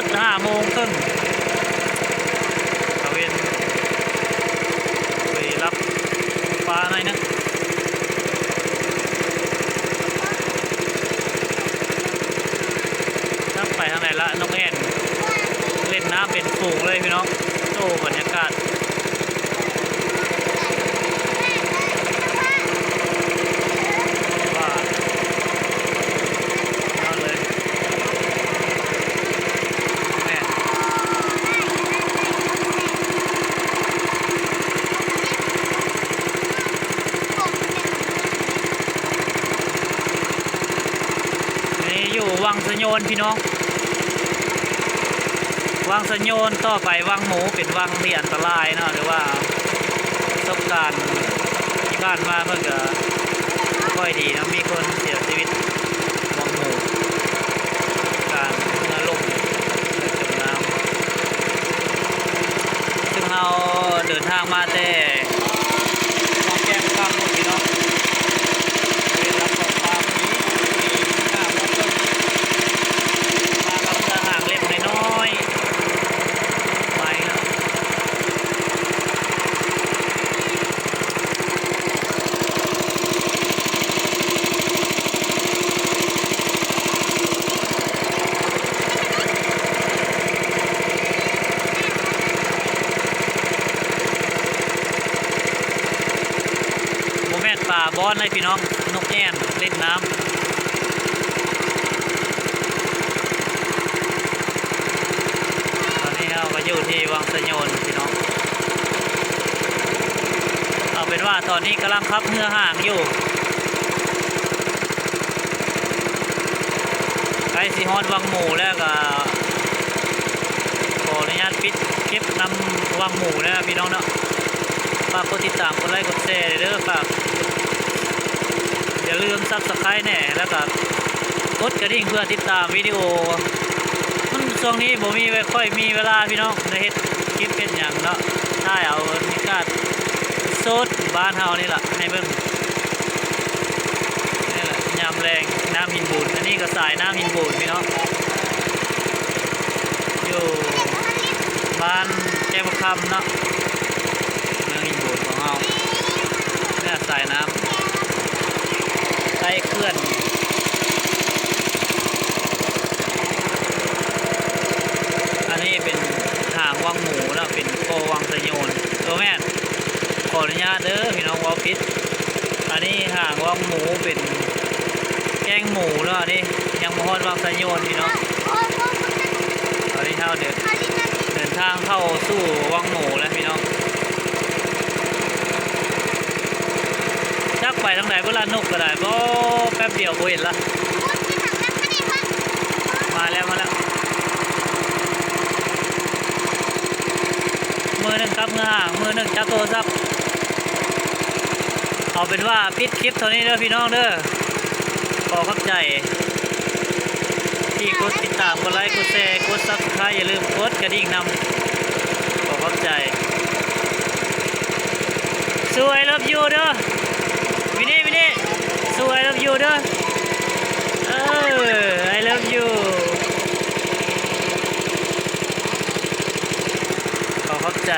ด5 โมงครึ่งตะเวนไปรับปลาหน่อยนะนักไปทางไหนละน้องแอนเล่นน้ำเป็นฝูงเลยพี่น้องโอ้บรรยากาศว่าเอาเลยแม่นี่อยู่วังสะโยนพี่น้องวังสะโยนต่อไปวังหมูเป็นวังที่อันตรายเนาะหรือว่าประสบการณ์ที่บ้านมาเพิ่งก็ไม่ค่อยดีนะมีคนเสียชีวิตวังหมูการเรือล่มจมน้ำซึ่งเราเดินทางมาแต่วังแก้มข้ามพี่น้องไปรับของปลามากับเรือหางเล็บน้อยไปแล้วโมเมนต์ป่าบอนให้พี่น้องนกแอ่นเล่นน้ำตอนนี้เราก็อยู่ที่วังสะโยนพี่น้องเอาเป็นว่าตอนนี้กำลังขับเรือห่างอยู่ใกล้สิฮอดวังหมูแล้วก็ขออนุญาตปิดคลิปนำวังหมูนะพี่น้องเนาะฝากกดติดตามกดไลค์กดแชร์เด้อฝากอย่าลืมซับสไครต์แน่แล้วก็กดกระดิ่งเพื่อติดตามวิดีโอมันช่วงนี้ผมมีไม่ค่อยมีเวลาพี่น้องในเฮ็ดคลิปเป็นอย่างเนาะได้เอาบรรยากาศสดบ้านเฮานี่แหละให้เบิ่งนี่แหละยามแรงน้ำหินบูดอันนี้ก็สายน้ำหินบูดพี่น้องอยู่บ้านแก้วคำเนาะเมืองหินบูดของเราเนี่ยสายน้ำใต้เขื่อนอันนี้เป็นหางวังหมูนะเป็นโกวังสะโยนตัวแม่ขออนุญาตเด้อพี่น้องวอลพิษอันนี้หางวังหมูเป็นแกงหมูแล้วอันนี้ยังมอดวังสะโยนพี่น้องตอนนี้เท่าเดินทางเข้าสู่วังหมูแล้วพี่น้องจักไปทางไหนเวลานกก็ได้ก็แป๊บเดียวก็เห็นละมาแล้วมือหนึ่งครับเงือห่างมือหนึ่งจับโทรศัพท์เอาเป็นว่าปิดคลิปเท่านี้เด้อพี่น้องเด้อขอขอบใจที่กดติดตามกดไลค์กดแชร์กดซับสไครต์อย่าลืมกดกระดิ่งนำขอขอบใจสวยรับยูเด้อวินี่สวยรับยูเด้อI love you ขอขอบใจ